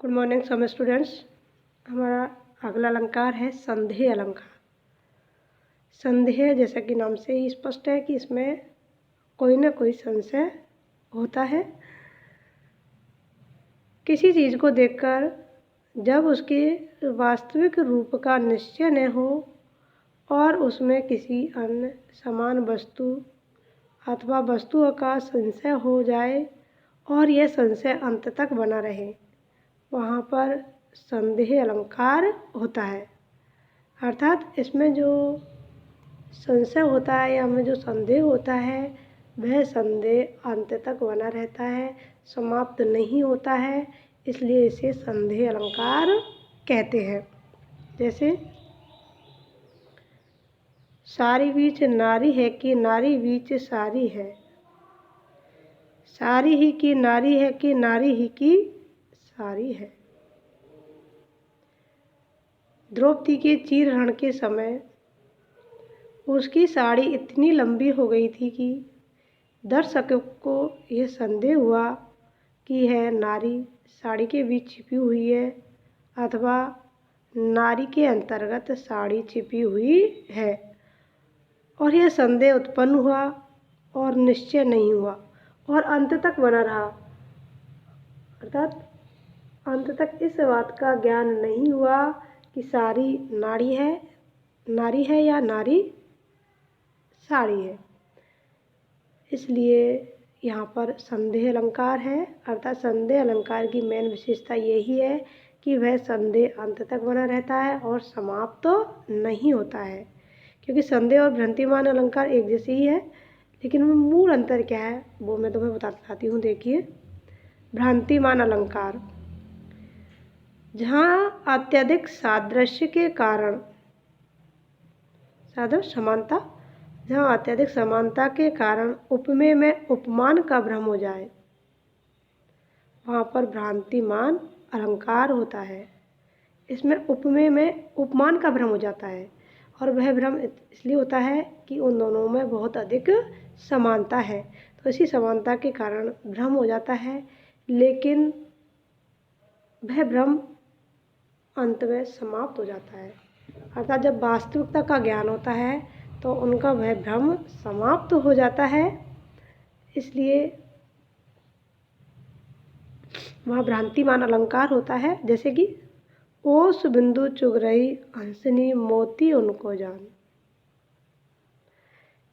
Good morning some students. हमारा अगला अलंकार है संदेह अलंकार। संदेह जैसा कि नाम से ही स्पष्ट है कि इसमें कोई ना कोई संशय होता है। किसी चीज़ को देखकर जब उसके वास्तविक रूप का निश्चय न हो और उसमें किसी अन्य समान वस्तु अथवा वस्तुओं का संशय हो जाए और यह संशय अंत तक बना रहे, वहाँ पर संदेह अलंकार होता है। अर्थात इसमें जो संशय होता है या हमें जो संदेह होता है वह संदेह अंत तक बना रहता है, समाप्त नहीं होता है, इसलिए इसे संदेह अलंकार कहते हैं। जैसे सारी बीच नारी है कि नारी बीच सारी है, सारी ही की नारी है कि नारी ही की सारी है। द्रौपदी के चीरहरण के समय उसकी साड़ी इतनी लंबी हो गई थी कि दर्शकों को यह संदेह हुआ कि यह नारी साड़ी के बीच छिपी हुई है अथवा नारी के अंतर्गत साड़ी छिपी हुई है, और यह संदेह उत्पन्न हुआ और निश्चय नहीं हुआ और अंत तक बना रहा। अर्थात अंत तक इस बात का ज्ञान नहीं हुआ कि सारी नारी है या नारी साड़ी है। इसलिए यहाँ पर संदेह अलंकार है। अर्थात संदेह अलंकार की मेन विशेषता यही है कि वह संदेह अंत तक बना रहता है और समाप्त तो नहीं होता है, क्योंकि संदेह और भ्रांतिमान अलंकार एक जैसे ही है, लेकिन मूल अंतर क्या है वो मैं तुम्हें बताती हूँ। देखिए, भ्रांतिमान अलंकार जहाँ अत्यधिक सादृश्य के कारण जहाँ अत्यधिक समानता के कारण उपमेय में उपमान का भ्रम हो जाए, वहाँ पर भ्रांतिमान अलंकार होता है। इसमें उपमेय में उपमान का भ्रम हो जाता है और वह भ्रम इसलिए होता है कि उन दोनों में बहुत अधिक समानता है, तो इसी समानता के कारण भ्रम हो जाता है, लेकिन वह भ्रम अंत में समाप्त हो जाता है। अर्थात जब वास्तविकता का ज्ञान होता है तो उनका वह भ्रम समाप्त हो जाता है, इसलिए वह भ्रांतिमान अलंकार होता है। जैसे कि ओस बिंदु चुग रही हंसनी मोती उनको जान,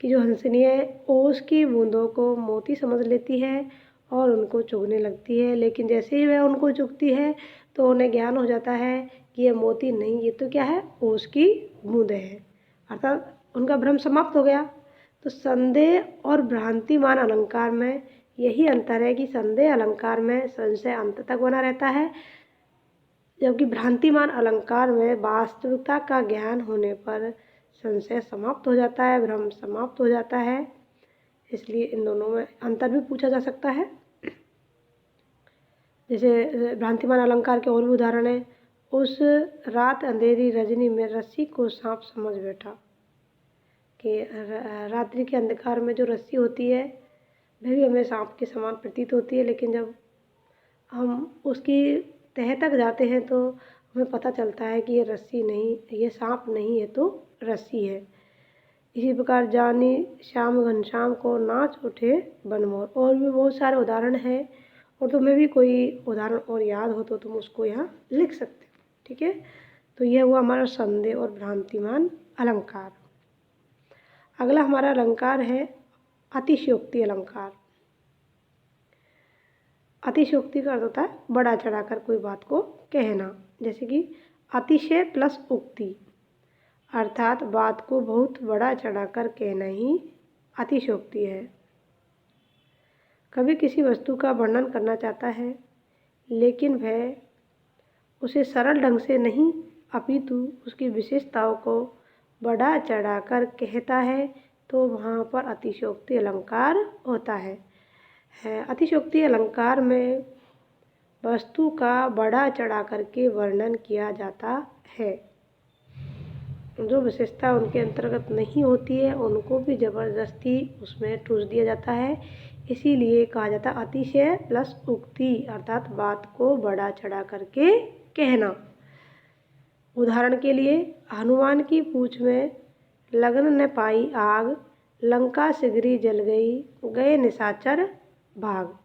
कि जो हंसनी है ओस की बूंदों को मोती समझ लेती है और उनको चुगने लगती है, लेकिन जैसे ही वह उनको चुगती है तो उन्हें ज्ञान हो जाता है कि ये मोती नहीं, ये तो क्या है, ओस की बूंदें हैं। अर्थात उनका भ्रम समाप्त हो गया। तो संदेह और भ्रांतिमान अलंकार में यही अंतर है कि संदेह अलंकार में संशय अंत तक बना रहता है, जबकि भ्रांतिमान अलंकार में वास्तविकता का ज्ञान होने पर संशय समाप्त हो जाता है, भ्रम समाप्त हो जाता है। इसलिए इन दोनों में अंतर भी पूछा जा सकता है। जैसे भ्रांतिमान अलंकार के और भी उदाहरण है। उस रात अंधेरी रजनी में रस्सी को सांप समझ बैठा, कि रात्रि के अंधकार में जो रस्सी होती है वह भी हमें सांप के समान प्रतीत होती है, लेकिन जब हम उसकी तह तक जाते हैं तो हमें पता चलता है कि ये रस्सी नहीं, ये सांप नहीं है तो रस्सी है। इसी प्रकार जानी श्याम घनश्याम को नाच उठे बनमोर, और भी बहुत सारे उदाहरण हैं, और तुम्हें भी कोई उदाहरण और याद हो तो तुम उसको यहाँ लिख सकते हो। ठीक है, तो यह हुआ हमारा संदेह और भ्रांतिमान अलंकार। अगला हमारा अलंकार है अतिशयोक्ति अलंकार। अतिशयोक्ति का अर्थ होता है बढ़ा चढ़ाकर कोई बात को कहना। जैसे कि अतिशय प्लस उक्ति, अर्थात बात को बहुत बड़ा चढ़ाकर कहना ही अतिशयोक्ति है। कभी किसी वस्तु का वर्णन करना चाहता है लेकिन वह उसे सरल ढंग से नहीं अपितु उसकी विशेषताओं को बढ़ा चढ़ाकर कहता है तो वहाँ पर अतिशयोक्ति अलंकार होता है। अतिशयोक्ति अलंकार में वस्तु का बढ़ा चढ़ा करके वर्णन किया जाता है। जो विशेषता उनके अंतर्गत नहीं होती है उनको भी ज़बरदस्ती उसमें ठूस दिया जाता है। इसीलिए कहा जाता है अतिशय प्लस उक्ति, अर्थात बात को बढ़ा चढ़ा करके कहना। उदाहरण के लिए, हनुमान की पूंछ में लगन न पाई आग, लंका सिगरी जल गई, गए निशाचर भाग।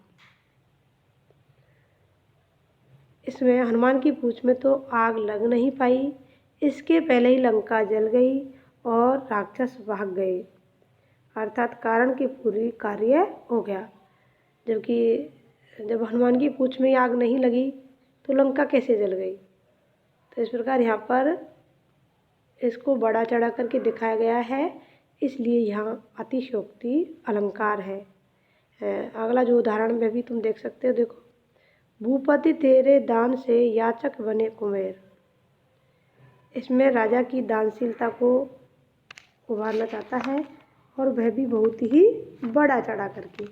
इसमें हनुमान की पूंछ में तो आग लग नहीं पाई, इसके पहले ही लंका जल गई और राक्षस भाग गए, अर्थात कारण की पूरी कार्य हो गया। जबकि जब हनुमान की पूंछ में आग नहीं लगी तो लंका कैसे जल गई। तो इस प्रकार यहाँ पर इसको बढ़ा चढ़ा करके दिखाया गया है, इसलिए यहाँ अतिशयोक्ति अलंकार है। अगला जो उदाहरण में भी तुम देख सकते हो, देखो, भूपति तेरे दान से याचक बने कुबेर। इसमें राजा की दानशीलता को उभारना चाहता है और वह भी बहुत ही बढ़ा चढ़ा करके।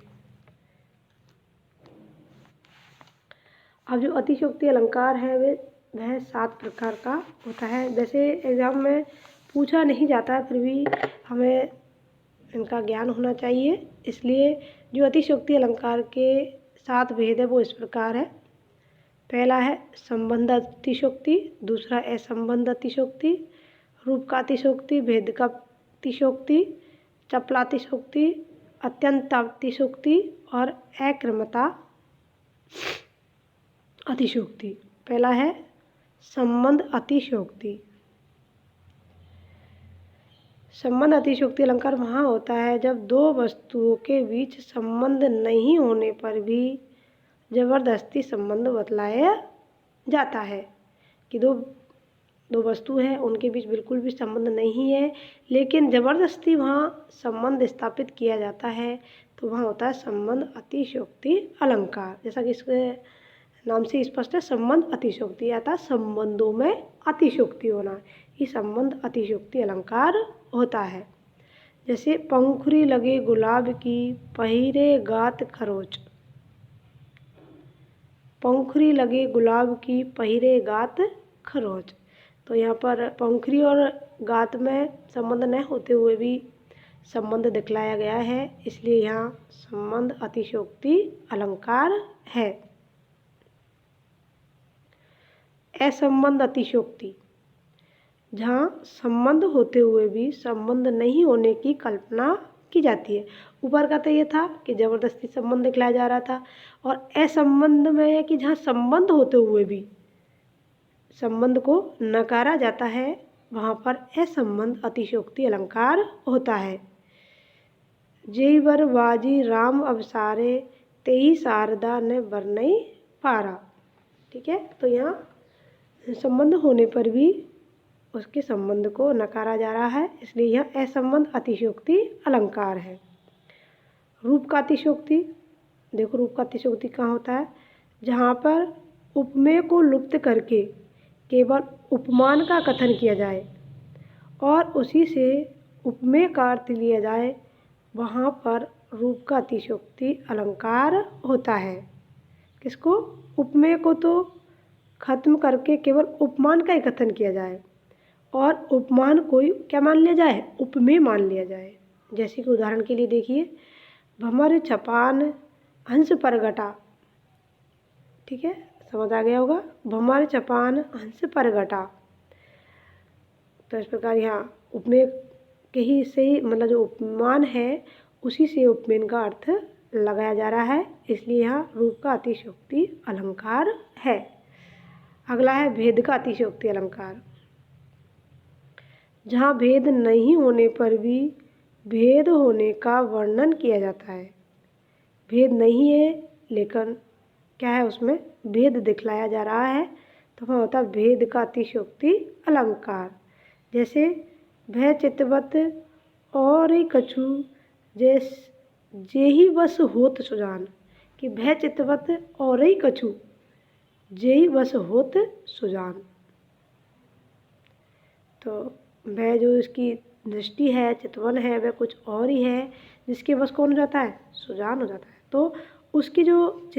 अब जो अतिशयोक्ति अलंकार है वह 7 प्रकार का होता है। वैसे एग्ज़ाम में पूछा नहीं जाता है, फिर भी हमें इनका ज्ञान होना चाहिए। इसलिए जो अतिशयोक्ति अलंकार के 7 भेद है वो इस प्रकार है। पहला है संबंध अतिशयोक्ति, दूसरा असंबंध अतिशयोक्ति, रूप का अतिशयोक्ति, भेद का अतिशयोक्ति, चपलातिशयोक्ति, अत्यंत अतिशयोक्ति और अक्रमता अतिशयोक्ति। पहला है संबंध अतिशयोक्ति। संबंध अतिशयोक्ति अलंकार वहाँ होता है जब दो वस्तुओं के बीच संबंध नहीं होने पर भी जबरदस्ती संबंध बतलाया जाता है कि दो वस्तु है, उनके बीच बिल्कुल भी संबंध नहीं है, लेकिन ज़बरदस्ती वहाँ संबंध स्थापित किया जाता है, तो वहाँ होता है संबंध अतिशयोक्ति अलंकार। जैसा कि इसके नाम से स्पष्ट है, संबंध अतिशयोक्ति, अर्थात संबंधों में अतिशयोक्ति होना, ये संबंध अतिशयोक्ति अलंकार होता है। जैसे पंखुरी लगे गुलाब की, पहिरे गात खरोच। पंखुरी लगे गुलाब की, पहिरे गात खरोच। तो यहाँ पर पंखुरी और गात में संबंध न होते हुए भी संबंध दिखलाया गया है, इसलिए यहाँ संबंध अतिशयोक्ति अलंकार है। असंबंध अतिशयोक्ति, जहाँ संबंध होते हुए भी संबंध नहीं होने की कल्पना की जाती है। ऊपर का तो ये था कि ज़बरदस्ती संबंध दिखलाया जा रहा था, और असंबंध में है कि जहाँ संबंध होते हुए भी संबंध को नकारा जाता है, वहाँ पर असंबंध अतिशयोक्ति अलंकार होता है। जेई बर बाजी राम अवसारे, तेई शारदा ने बरनई पारा। ठीक है, तो यहाँ संबंध होने पर भी उसके संबंध को नकारा जा रहा है, इसलिए यह असंबंध अतिशयोक्ति अलंकार है। रूप का अतिशयोक्ति, देखो रूप का अतिशयोक्ति कहाँ होता है, जहाँ पर उपमेय को लुप्त करके केवल उपमान का कथन किया जाए और उसी से उपमेय का अर्थ लिया जाए, वहाँ पर रूप का अतिशयोक्ति अलंकार होता है। किसको? उपमेय को तो खत्म करके केवल उपमान का ही कथन किया जाए और उपमान को क्या मान लिया जाए? उपमेय मान लिया जाए। जैसे कि उदाहरण के लिए देखिए, भमर छपान हंस पर घटा। ठीक है, समझ आ गया होगा, भमर छपान हंस पर घटा। तो इस प्रकार यहाँ उपमेय के ही से ही, मतलब जो उपमान है उसी से उपमेय का अर्थ लगाया जा रहा है, इसलिए यहाँ रूप का अतिशयोक्ति अलंकार है। अगला है भेद का अतिशयोक्ति अलंकार, जहाँ भेद नहीं होने पर भी भेद होने का वर्णन किया जाता है। भेद नहीं है लेकिन क्या है, उसमें भेद दिखलाया जा रहा है, तो वहाँ होता है भेद का अतिशयोक्ति अलंकार। जैसे भय चितवत और कछु जे ही बस होत सुजान, कि भय चितवत और कछु जे ही बस होत सुजान। तो वह जो इसकी दृष्टि है, चितवन है, वह कुछ और ही है, जिसके बस कौन हो जाता है? सुजान हो जाता है। तो उसकी जो